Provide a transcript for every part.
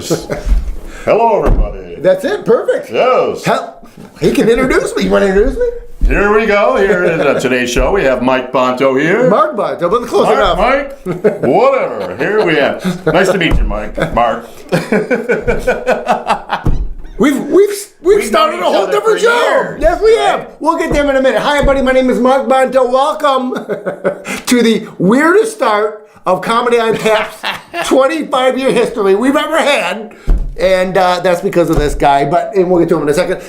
is. Hello, everybody. That's it. Perfect. Yes. He can introduce me. You want to introduce me? Here we go. Here is today's show. We have Mike Bonto here. Mark Bonto, but close enough. Mike, whatever. Here we have. Nice to meet you, Mike. Mark. We've started a whole different show. Years, yes, we have. We'll get them in a minute. Hi, everybody. My name is Mark Bonto. Welcome to the weirdest start of Comedy on Tap's 25-year history we've ever had. And that's because of this guy, and we'll get to him in a second.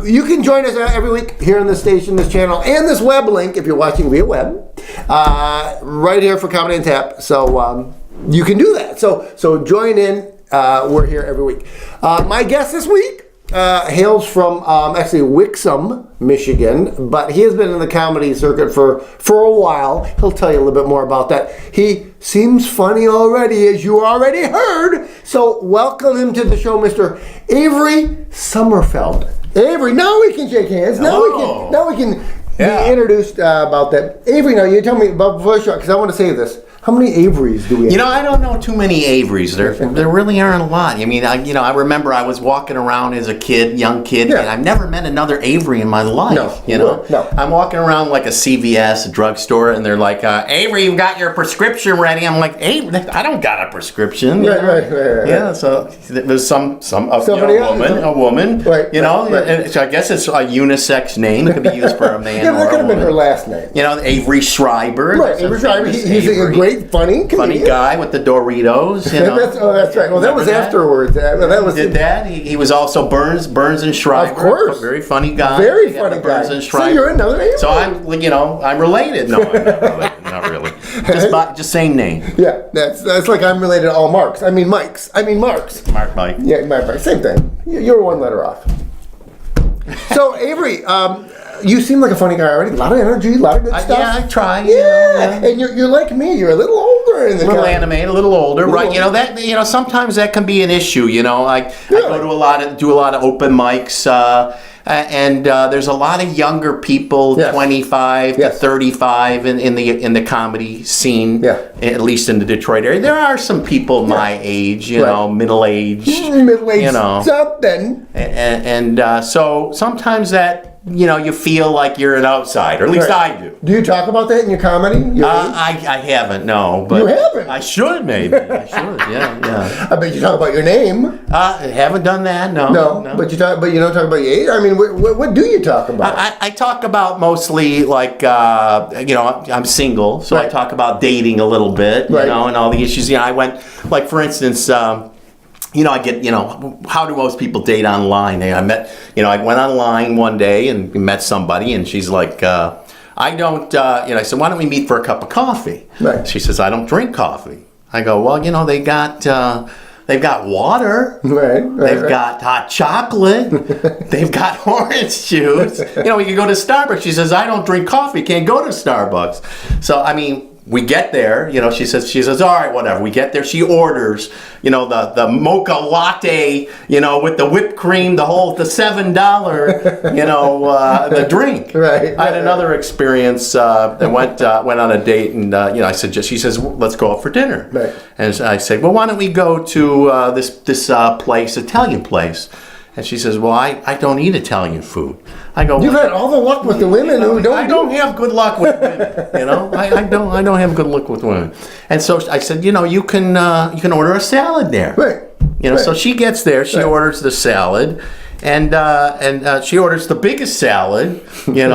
You can join us every week here on this station, this channel, and this web link if you're watching via web, right here for Comedy on Tap. So you can do that. So join in. We're here every week. My guest this week hails from actually Wixom, Michigan, but he has been in the comedy circuit for a while. He'll tell you a little bit more about that. He seems funny already, as you already heard. So welcome him to the show, Mr. Avery Sommerfeld. Avery, now we can shake hands. Hello. Now we can be introduced about that. Avery, now you tell me about before the show, because I want to say this. How many Averys do we have? You know, I don't know too many Averys. There really aren't a lot. I mean, I remember I was walking around as a young kid, and I've never met another Avery in my life. No. I'm walking around like a CVS, a drugstore, and they're like, Avery, you got your prescription ready. I'm like, Avery, I don't got a prescription. Right. Yeah, so there's a woman. Right. And so I guess it's a unisex name. It could be used for a man. Yeah, that could have been her last name. Avery Schreiber. Right, Avery Schreiber. He's a great, funny guy with the Doritos. That's right. Well, that was afterwards. Did that? He was also Burns and Schreiber. Of course. Very funny guy. Very funny guy. Burns and Schreiber. So you're another Avery. So I'm related. No, I'm not related. Not really. Just same name. Yeah, that's like I'm related to all Marks. I mean Marks. Mark Mike. Yeah, Mike. Same thing. You're one letter off. So Avery, you seem like a funny guy already. A lot of energy, a lot of good stuff. Yeah, I try. Yeah. And you're like me. You're a little older in the a little animated, a little older, right? Sometimes that can be an issue. I go to do a lot of open mics. And there's a lot of younger people, 25 to 35, in the comedy scene. Yeah. At least in the Detroit area, there are some people my age, middle-aged, something. And so sometimes that. You feel like you're an outsider. At least I do. Do you talk about that in your comedy? I haven't, no. But you haven't? I should, maybe. I should, yeah. I bet you talk about your name. I haven't done that, no. No. But you don't talk about your age? I mean, what do you talk about? I talk about mostly, like, I'm single, so I talk about dating a little bit, and all the issues. I went, like, for instance... I get, how do most people date online? I went online one day and met somebody, and she's like, I don't, I said, why don't we meet for a cup of coffee? Right. She says, I don't drink coffee. I go, well, they've got water. Right. They've got hot chocolate. They've got orange juice. We can go to Starbucks. She says, I don't drink coffee. Can't go to Starbucks. So, we get there, she says, all right, whatever. We get there. She orders, the mocha latte, with the whipped cream, the $7, the drink. Right. I had another experience. I went on a date, and she says, let's go out for dinner. Right. And I said, well, why don't we go to this place, Italian place? And she says, well, I don't eat Italian food. I go, you've had all the luck with the women who don't. I don't have good luck with women. I don't have good luck with women. And so I said, you can order a salad there. Right. So she gets there. She orders the salad, and she orders the biggest salad. And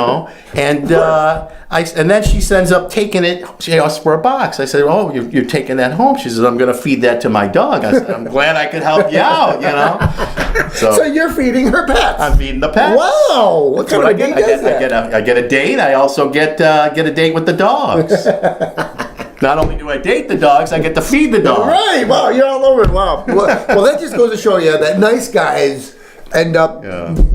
then she ends up taking it. She asks for a box. I said, "Oh, you're taking that home?" She says, "I'm going to feed that to my dog." I said, "I'm glad I could help you out." So you're feeding her pets. I'm feeding the pets. Wow! What kind of date is that? I get a date. I also get a date with the dogs. Not only do I date the dogs, I get to feed the dogs. Right. Wow. You're all over it. Wow. Well, that just goes to show you that nice guys end up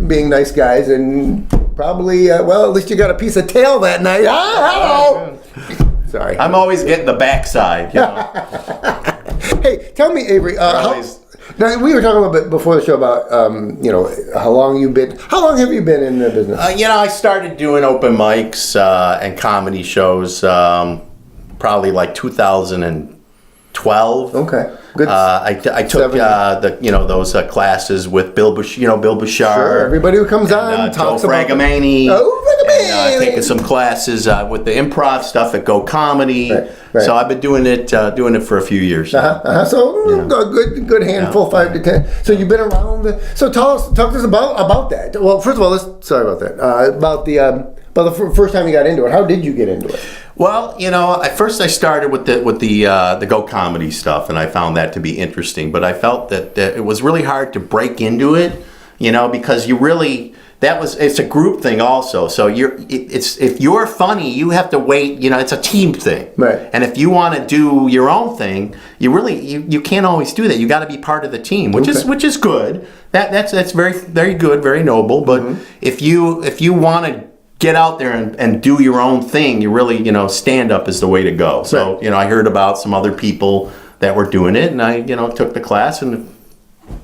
being nice guys, and probably, at least you got a piece of tail that night. Hello. Sorry. I'm always getting the backside. Hey, tell me, Avery, now, we were talking a little bit before the show about, how long have you been in the business? I started doing open mics and comedy shows probably like 2012. Okay. Good. I took those classes with Bill Bouchard. Sure. Everybody who comes on Joe talks about Fragamani. Fragamani. And taking some classes with the improv stuff at Go Comedy. Right. So I've been doing it for a few years. So a good handful, 5 to 10. So you've been around. So talk to us about that. Well, first of all, sorry about that. About the first time you got into it. How did you get into it? Well, at first I started with the Go Comedy stuff, and I found that to be interesting. But I felt that it was really hard to break into it, because it's a group thing also. So if you're funny, you have to wait. It's a team thing. Right. And if you want to do your own thing, you can't always do that. You got to be part of the team, which is good. That's very, very good, very noble. But if you want to get out there and do your own thing, you really, stand up is the way to go. So, I heard about some other people that were doing it, and I, took the class, and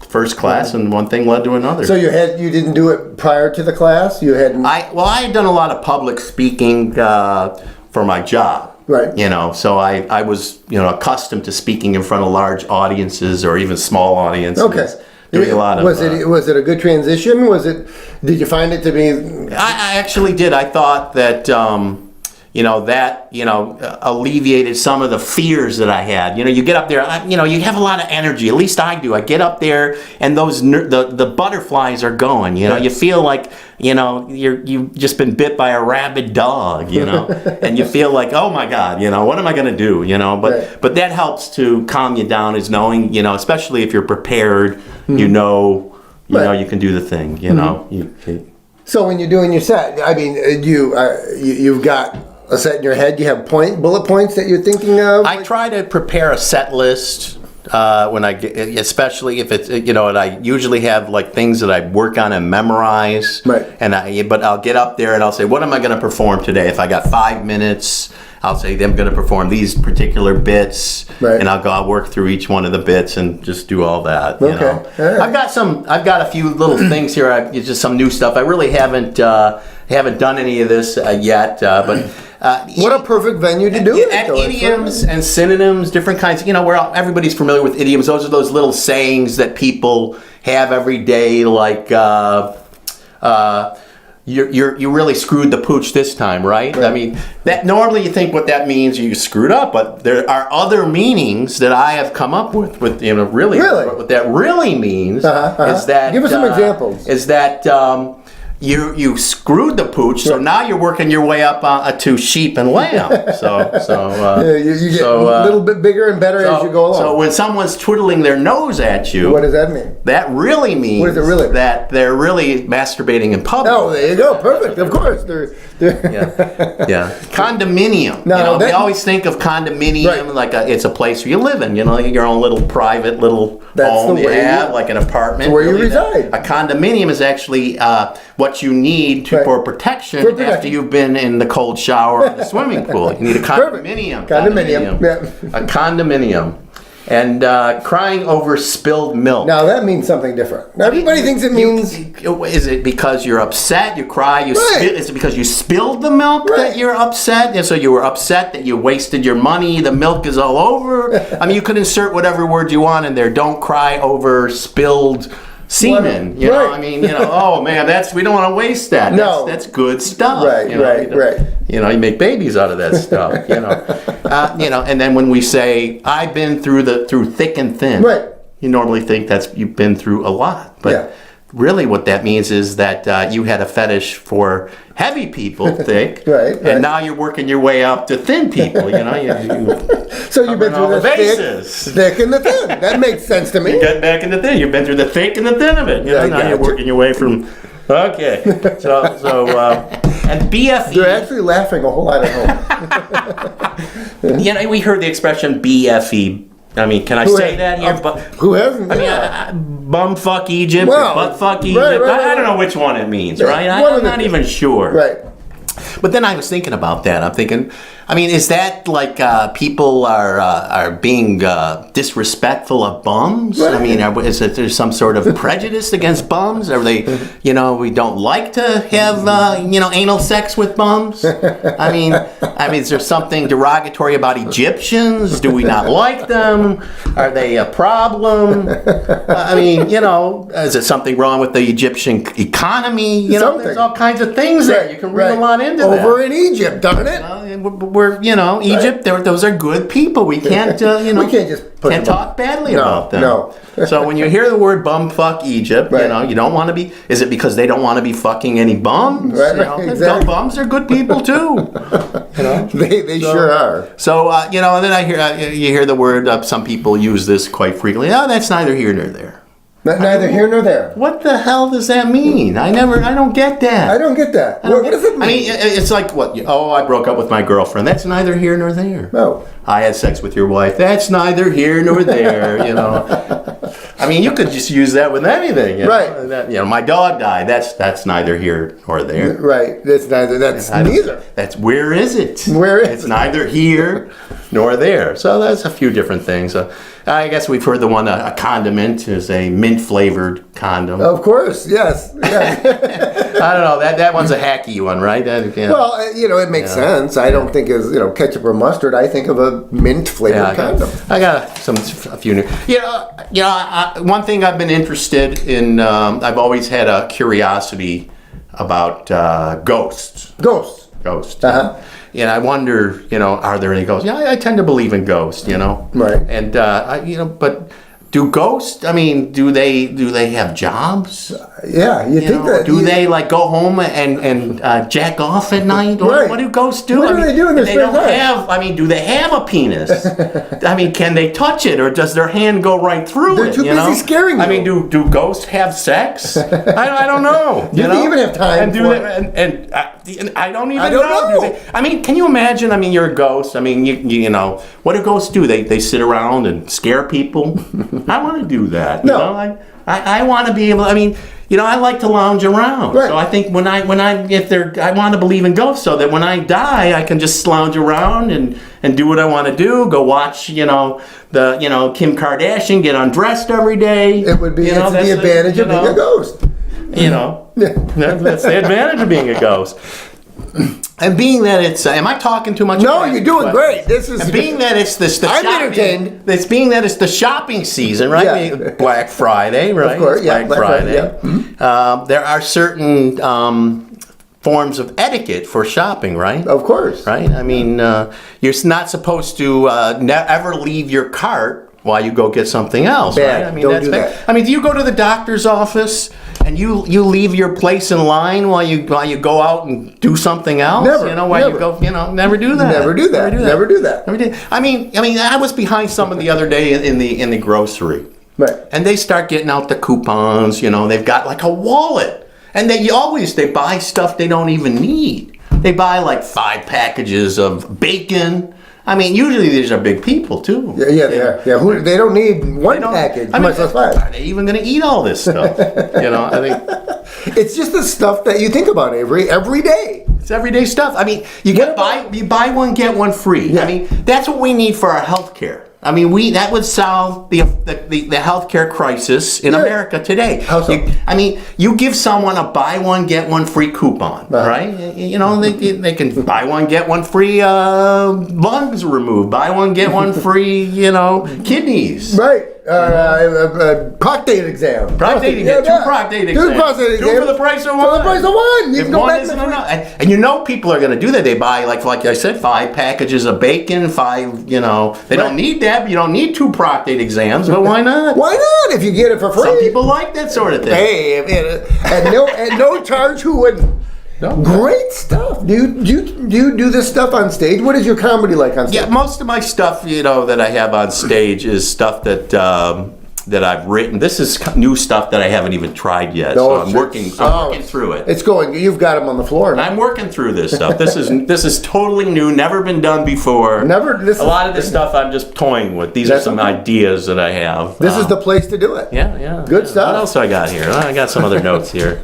first class, and one thing led to another. So you didn't do it prior to the class? You hadn't? I had done a lot of public speaking for my job. Right. So I was, accustomed to speaking in front of large audiences or even small audiences. Okay. Doing a lot of. Was it a good transition? Did you find it to be? I actually did. I thought that alleviated some of the fears that I had. You get up there. You have a lot of energy. At least I do. I get up there, and those the butterflies are going. You feel like you've just been bit by a rabid dog. And you feel like, oh my God, what am I going to do? But that helps to calm you down, is knowing, especially if you're prepared. You can do the thing. So when you're doing your set, I mean, you've got a set in your head. You have bullet points that you're thinking of. I try to prepare a set list when I get, especially if it's and I usually have like things that I work on and memorize. Right. But I'll get up there and I'll say, what am I going to perform today? If I got 5 minutes, I'll say I'm going to perform these particular bits, right. And I'll work through each one of the bits and just do all that. Okay. All right. I've got a few little things here. It's just some new stuff. I really haven't done any of this yet, but. What a perfect venue to do it. Idioms and synonyms, different kinds. Where everybody's familiar with idioms. Those are those little sayings that people have every day, like you really screwed the pooch this time, right? I mean, that normally you think what that means, you screwed up, but there are other meanings that I have come up with really. What that really means is that. Give us some examples. Is that. You screwed the pooch, so now you're working your way up to sheep and lamb. You get a little bit bigger and better as you go along. So when someone's twiddling their nose at you, what does that mean? That really means what does it really mean? That they're really masturbating in public. Oh, there you go. Perfect. Of course. Yeah. Condominium. No, we always think of condominium like it's a place where you live in. Your own little private home you have, like an apartment. That's where you reside. A condominium is actually what you need for protection after you've been in the cold shower or the swimming pool. You need a condominium. Condominium. Yeah. A condominium. And crying over spilled milk. Now that means something different. Everybody thinks it means. Is it because you're upset? You cry. Is it because you spilled the milk that you're upset? And so you were upset that you wasted your money. The milk is all over. I mean, you could insert whatever word you want in there. Don't cry over spilled semen. I mean, oh man, we don't want to waste that. No. That's good stuff. Right. You make babies out of that stuff. And then when we say I've been through thick and thin, right? You normally think you've been through a lot, but really what that means is that you had a fetish for heavy people, thick, right. And now you're working your way up to thin people. So you've been through the thick and the thin. That makes sense to me. You're getting back in the thin. You've been through the thick and the thin of it. Now you're working your way from. Okay. So and BFE. They're actually laughing a whole lot at home. We heard the expression BFE. I mean, can I say that here? Who hasn't? I mean, bumfuck Egypt, butt fuck Egypt. Right. I don't know which one it means, right? I'm not even sure. Right. But then I was thinking about that. I'm thinking, I mean, is that like people are being disrespectful of bums? Right. I mean, is it there's some sort of prejudice against bums? Are they, we don't like to have anal sex with bums? I mean, is there something derogatory about Egyptians? Do we not like them? Are they a problem? I mean, is there something wrong with the Egyptian economy? There's all kinds of things there. You can read a lot into that. Over in Egypt, darn it. We're Egypt. Those are good people. We can't, we can't just talk badly about them. No. So when you hear the word bumfuck Egypt, you don't want to be. Is it because they don't want to be fucking any bums? Right, exactly. Bums are good people too. They sure are. So and then I hear you hear the word. Some people use this quite frequently. Oh, that's neither here nor there. Neither here nor there. What the hell does that mean? I don't get that. I don't get that. What does it mean? I mean, it's like what? Oh, I broke up with my girlfriend. That's neither here nor there. No. I had sex with your wife. That's neither here nor there. I mean, you could just use that with anything. Right. My dog died. That's neither here nor there. Right. That's neither. That's neither. That's where is it? Where is it's neither here nor there. So that's a few different things. I guess we've heard the one a condiment is a mint flavored condom. Of course, yes. I don't know. That one's a hacky one, right? Well, it makes sense. I don't think as ketchup or mustard. I think of a mint flavored condom. I got a few new. One thing I've been interested in. I've always had a curiosity about ghosts. Ghosts. Uh-huh. And I wonder, are there any ghosts? Yeah, I tend to believe in ghosts, Right. And but do ghosts? I mean, do they have jobs? Yeah, you think that? Do they like go home and jack off at night? Right. What do ghosts do? What do they do in their spare time? I mean, do they have a penis? I mean, can they touch it, or does their hand go right through They're it? too busy scaring you. I mean, do ghosts have sex? I don't know. Do they even have time for it? I don't even know. I mean, can you imagine? I mean, you're a ghost. I mean, what do ghosts do? They sit around and scare people. I want to do that. I want to be able. I mean, I like to lounge around. Right. So I think I want to believe in ghosts, so that when I die, I can just lounge around and do what I want to do. Go watch, Kim Kardashian get undressed every day. It would be the advantage of being a ghost. That's the advantage of being a ghost. And being that it's, am I talking too much? No, you're doing great. This is. And being that it's the I'm entertained. It's being that it's the shopping season, right? Yeah. Black Friday, right? Of course, yeah. Black Friday. Yeah. Mm-hmm. There are certain forms of etiquette for shopping, right? Of course. Right. I mean, you're not supposed to ever leave your cart while you go get something else, bad. Right? I mean, Don't do that. I mean, do you go to the doctor's office and you leave your place in line while you go out and do something else? Never. Never. You go, never do that. Never do that. I mean, I was behind someone the other day in the grocery. Right. And they start getting out the coupons, they've got like a wallet. And they buy stuff they don't even need. They buy like 5 packages of bacon. I mean, usually these are big people too. Yeah, they are. Yeah, they don't need one package, much less 5. Are they even going to eat all this stuff? I think it's just the stuff that you think about, Avery, every day. It's everyday stuff. I mean, you buy one get one free. Yeah. I mean, that's what we need for our health care. I mean, that would solve the healthcare crisis in America today. How so? You give someone a buy one get one free coupon, right? They can buy one get one free lungs removed, buy one get one free kidneys. Right. Prostate exam. 2 prostate exams. 2 prostate exams. 2 for the price of 1. For the price of 1. You can go back isn't enough. And people are going to do that. They buy, like I said, 5 packages of bacon, 5, they don't need that, but you don't need 2 prostate exams, but why not? Why not if you get it for free? Some people like that sort of thing. Hey, at no charge, who wouldn't? No. Great stuff. Do you do this stuff on stage? What is your comedy like on stage? Yeah, most of my stuff, that I have on stage is stuff that that I've written. This is new stuff that I haven't even tried yet. No, So I'm working through it. It's going. You've got them on the floor. I'm working through this stuff. This is totally new, never been done before. A lot of this stuff I'm just toying with. These are some ideas that I have. This is the place to do it. Yeah. Good stuff. What else do I got here? I got some other notes here.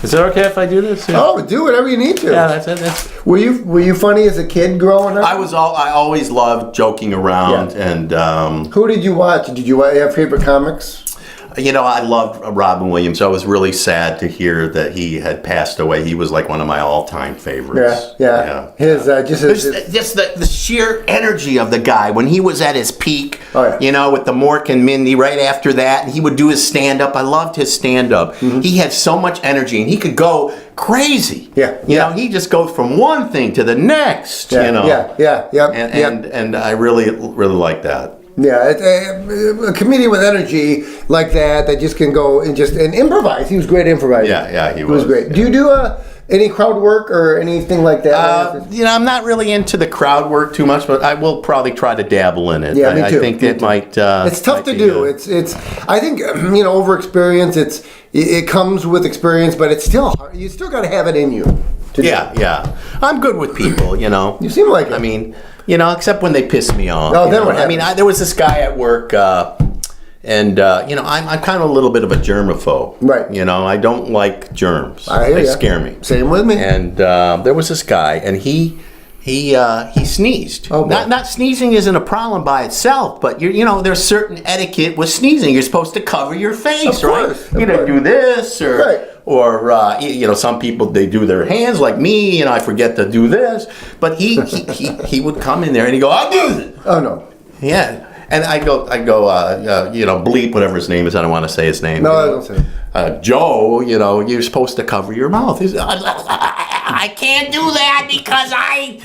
Is it okay if I do this? Yeah. Oh, do whatever you need to. Yeah, that's it. Were you funny as a kid growing up? I always loved joking around and. Who did you watch? Did you have favorite comics? I loved Robin Williams. I was really sad to hear that he had passed away. He was like one of my all-time favorites. Yeah. His just the sheer energy of the guy when he was at his peak. Oh, yeah. With the Mork and Mindy. Right after that, and he would do his stand-up. I loved his stand-up. Mm-hmm. He had so much energy, and he could go crazy. He just goes from one thing to the next. And I really like that. Yeah, a comedian with energy like that just can go and improvise. He was great at improvising. Yeah, he was great. Do you do any crowd work or anything like that? I'm not really into the crowd work too much, but I will probably try to dabble in it. Yeah, me too. I think it might. It's tough to do. It's. I think over experience. It comes with experience, but it's still hard. You still got to have it in you. Yeah. I'm good with people. You seem like it. I mean. Except when they piss me off. Oh, then what happens? I mean, there was this guy at work, and I'm kind of a little bit of a germaphobe. Right. I don't like germs. They scare me. Same with me. And there was this guy, and he sneezed. Oh, boy. Not sneezing isn't a problem by itself, but there's certain etiquette with sneezing. You're supposed to cover your face, right? You don't do this or. Right. Or some people, they do their hands like me. I forget to do this. But he would come in there and he'd go, I'll do it. Oh no. Yeah. And I go, bleep whatever his name is. I don't want to say his name. No, I don't say it. Joe, you're supposed to cover your mouth. He's, I can't do that because I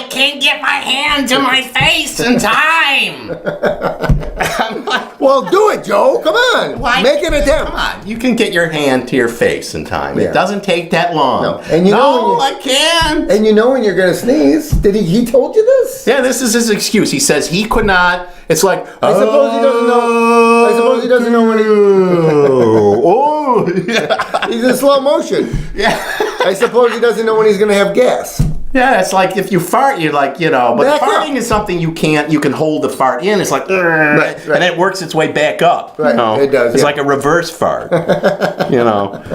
can't get my hand to my face in time. I'm like, well, do it, Joe. Come on. Make an attempt. Come on. You can get your hand to your face in time. Yeah. It doesn't take that long. No, and I can't. And when you're going to sneeze. Did he told you this? Yeah, this is his excuse. He says he could not. It's like, I suppose he doesn't know. I suppose he doesn't know when he's in slow motion. Yeah. I suppose he doesn't know when he's going to have gas. Yeah, it's like if you fart, you're like, but farting is something you can hold the fart in. It's like, right. And then it works its way back up. Right, it does. It's like a reverse fart. Everyone's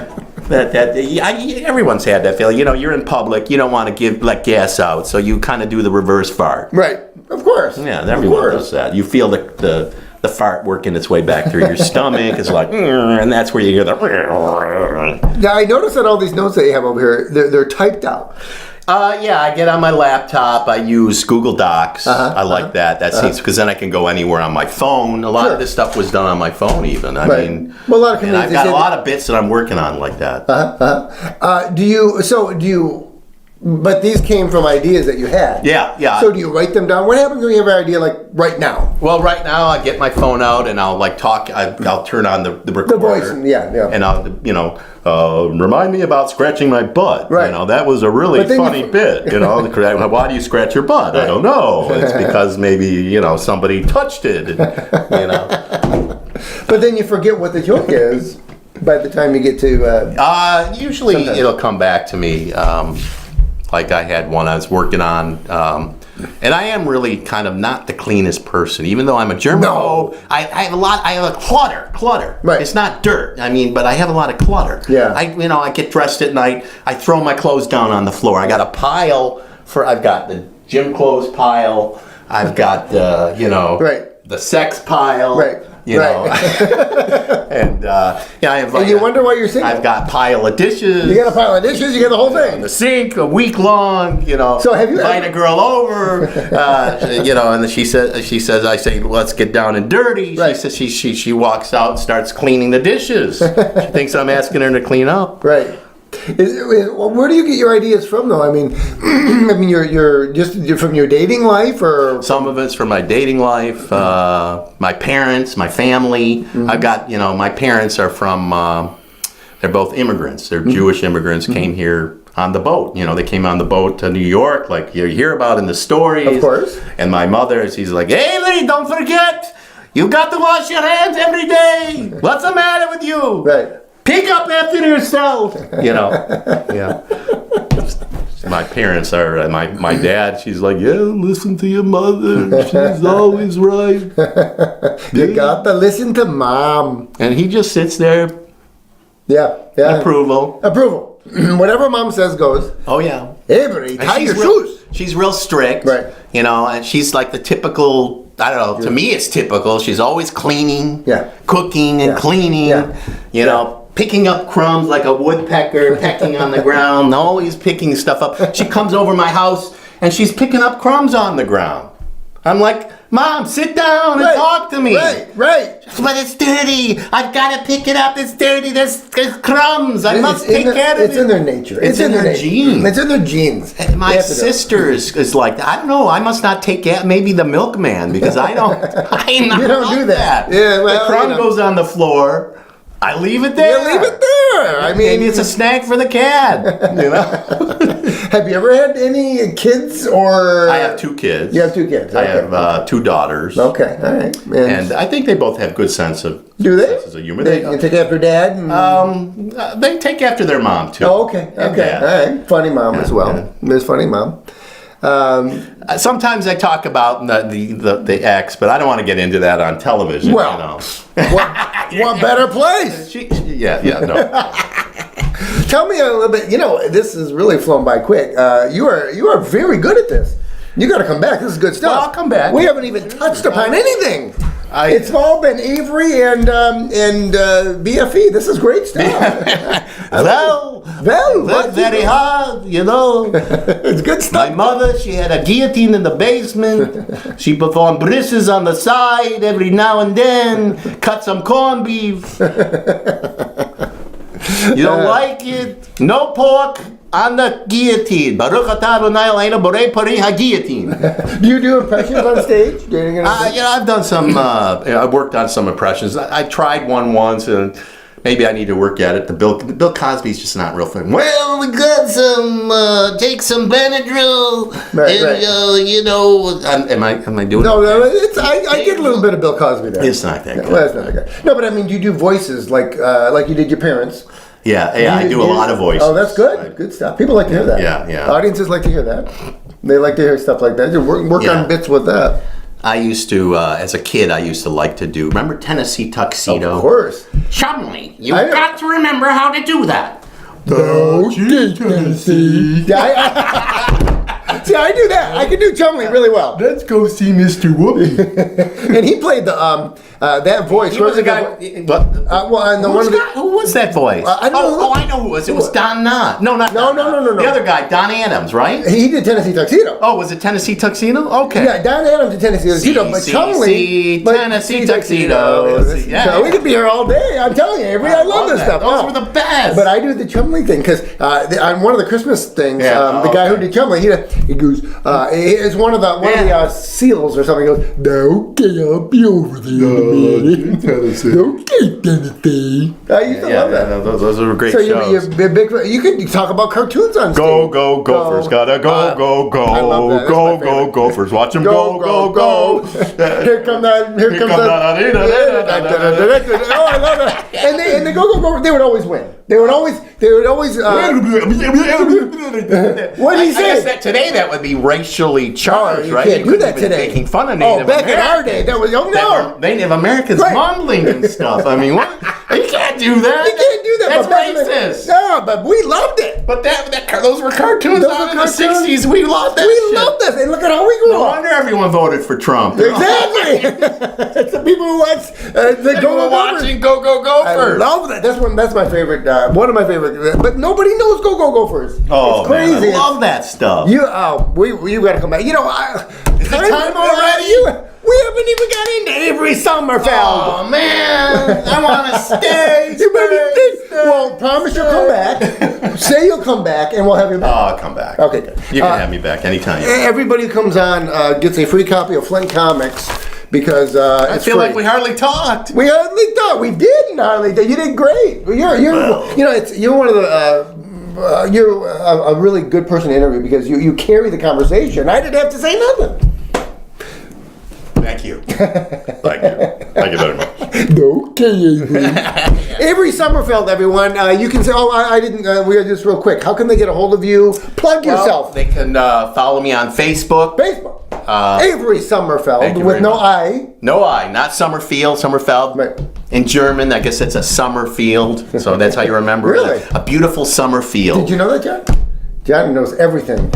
had that feeling. You're in public, you don't want to let gas out, so you kind of do the reverse fart. Right, of course. Yeah, everyone does that. You feel the fart working its way back through your stomach. It's like, and that's where you hear the. Yeah, I noticed that all these notes that you have over here, they're typed out. I get on my laptop. I use Google Docs. I like that. That seems because then I can go anywhere on my phone. A lot of this stuff was done on my phone, even. I mean, well, a lot of comedians. I've got a lot of bits that I'm working on like that. Do you? But these came from ideas that you had. Yeah. So do you write them down? What happens when you have an idea like right now? Well, right now I get my phone out and I'll talk. I'll turn on the recorder. The voice, yeah. And I'll remind me about scratching my butt. Right. that was a really funny bit. Why do you scratch your butt? Right. I don't know. It's because maybe somebody touched it. But then you forget what the joke is by the time you get to. Usually it'll come back to me. Like I had one I was working on, and I am really kind of not the cleanest person, even though I'm a germaphobe. No. I have a clutter. Right. It's not dirt. But I have a lot of clutter. Yeah. I get dressed at night. I throw my clothes down on the floor. I got a pile I've got the gym clothes pile. I've got the the sex pile. Right. And I have. And you wonder why you're single. I've got pile of dishes. You got a pile of dishes. You got the whole thing. The sink a week long. So have you invite a girl over? And she says, I say, let's get down and dirty. Right. She says she walks out and starts cleaning the dishes. She thinks I'm asking her to clean up. Right. Where do you get your ideas from, though? You're just from your dating life, or some of it's from my dating life, my parents, my family. Mm-hmm. I've got my parents are from. They're both immigrants. They're Jewish immigrants. Came here on the boat. They came on the boat to New York, like you hear about in the stories. Of course. And my mother, she's like, "Hey, Lee, don't forget. You got to wash your hands every day. What's the matter with you? Right. Pick up after yourself. Yeah. My parents are, my dad, she's like, yeah, listen to your mother. She's always right. You got to listen to mom. And he just sits there. Yeah. Approval. Whatever mom says goes. Oh, yeah. Avery, tie your shoes. She's real strict. Right. And she's like the typical, I don't know, to me it's typical. She's always cleaning, cooking and cleaning, picking up crumbs like a woodpecker, pecking on the ground, always picking stuff up. She comes over my house and she's picking up crumbs on the ground. I'm like, Mom, sit down and talk to me. Right. But it's dirty. I've got to pick it up. It's dirty. There's crumbs. I must take care of it. It's in their nature. It's in their genes. It's in their genes. And my sister is like, I don't know. I must not take care. Maybe the milkman because I don't. I'm not You don't like do that. Yeah, well, the crumb goes on the floor. I leave it there. You leave it there. I mean, maybe it's a snack for the cat. Have you ever had any kids or? I have 2 kids. You have 2 kids. Okay. I have 2 daughters. Okay, all right. And I think they both have good sense of. Do they? Senses of humor. They take after dad. They take after their mom too. Oh, okay. All right. Funny mom as well. Yeah. There's funny mom. Sometimes I talk about the ex, but I don't want to get into that on television. Well, what better place? No. Tell me a little bit. This has really flown by quick. You are very good at this. You got to come back. This is good stuff. Well, I'll come back. We haven't even touched upon anything. It's all been Avery and BFE. This is great stuff. Well, very hard, It's good stuff. My mother, she had a guillotine in the basement. She performed brisses on the side every now and then. Cut some corned beef. You don't like it? No pork on the guillotine. Baruch atah Adonai Eloheinu borei pari ha-guillotine. Do you do impressions on stage? I've done some. I've worked on some impressions. I tried one once, and maybe I need to work at it. Bill Cosby's just not real fun. Well, we got some. Take some Benadryl. Am I doing? No. I get a little bit of Bill Cosby there. It's not that good. Well, it's not that good. No, but I mean, do you do voices like you did your parents? Yeah, I do a lot of voices. Oh, that's good. Good stuff. People like to hear that. Yeah. Audiences like to hear that. They like to hear stuff like that. You work on bits with that. I used to, as a kid, like to do. Remember Tennessee Tuxedo? Of course. Chumley, you've got to remember how to do that. Tennessee. See, I do that. I can do Chumley really well. Let's go see Mr. Whoopi. And he played that voice. He was a guy. What? Who was that voice? I know. I know who it was. It was Don Knott. No. The other guy, Don Adams, right? He did Tennessee Tuxedo. Oh, was it Tennessee Tuxedo? Okay. Yeah, Don Adams did Tennessee Tuxedo, but Chumley. Tennessee Tuxedo. So we could be here all day. I'm telling you, Avery, I love this stuff. Those were the best. But I do the Chumley thing because on one of the Christmas things, the guy who did Chumley, he goes, it's one of the seals or something. He goes, okay, I'll be over there in a minute. Okay, Tennessee. I used to love that. Those are great shows. shows. You can talk about cartoons on stage. Go, Gophers. Gotta go. I love that. Go, Gophers. Watch them go. Here comes that. Oh, I love that. And the go. They would always win. They would always. What did he say? I guess that today that would be racially charged, right? You can't do that today. Making fun of Native Americans. Americans. In our day, that was Native Americans mumbling and stuff. I mean, what? You can't do that. You can't do that. That's racist. No, but we loved it. But those were cartoons in the 60s. We loved that We loved this. And look at how we grew up. No wonder everyone voted for Trump. Exactly. It's the people who watch the Go watching Go I Gophers. love that. That's my favorite. One of my favorite. But nobody knows Go Gophers. Oh, it's crazy. Man, I love that stuff. You got to come back. Is it time already? We haven't even got into Avery Sommerfeld. Oh man, I want to stay. Well, promise you'll come back. Say you'll come back, and we'll have you back. Oh, I'll come back. Okay, good. You can have me back anytime. Everybody who comes on gets a free copy of Flint Comics because I feel free. like we hardly talked. We hardly talked. We didn't hardly. You did great. You're one of the. You're a really good person to interview because you carry the conversation. I didn't have to say nothing. Thank you. Thank you. Thank you very much. Okay. Avery Sommerfeld, everyone. You can say, I didn't, we are just real quick. How can they get a hold of you? Plug yourself. They can follow me on Facebook. Avery Sommerfeld with no I. No I, not Sommerfeld. Sommerfeld. Right. In German, I guess it's a summer field. So that's how you remember Really? it. A beautiful summer field. Did you know that, John? John knows everything.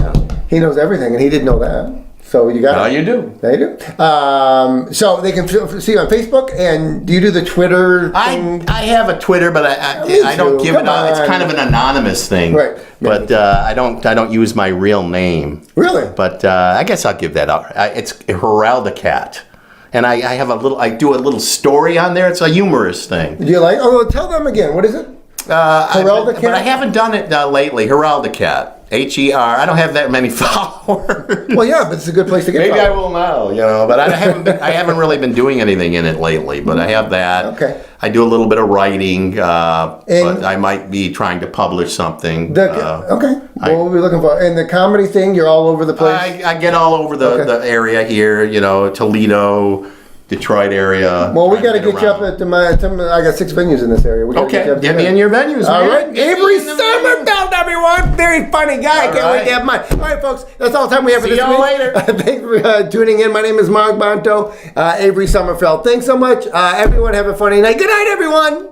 He knows everything, and he didn't know that. So you got Now it. you do. Now you do. So they can see you on Facebook, and do you do the Twitter thing? I have a Twitter, but I don't give it out. It's kind of an anonymous thing. Right. But I don't use my real name. Really? But I guess I'll give that out. It's Heralda Cat. And I do a little story on there. It's a humorous thing. Do you like? Oh, tell them again. What is it? Heralda Cat? But I haven't done it lately. Heralda Cat. H-E-R. I don't have that many followers. Well, yeah, but it's a good place to get Maybe followed. I will now, but I haven't really been doing anything in it lately, but I have that. Okay. I do a little bit of writing, but I might be trying to publish something. Okay. What will we be looking for? And the comedy thing, you're all over the place? I get all over the area here, Toledo, Detroit area. Well, we got to get you up at I got 6 venues in this area. We Get me in your venues, man. All right. Avery Sommerfeld, everyone. Very funny guy. Can't wait to have mine. All right, folks. That's all the time we have for this week. See y'all later. Thanks for tuning in. My name is Mark Bonto. Avery Sommerfeld. Thanks so much. Everyone have a funny night. Good night, everyone.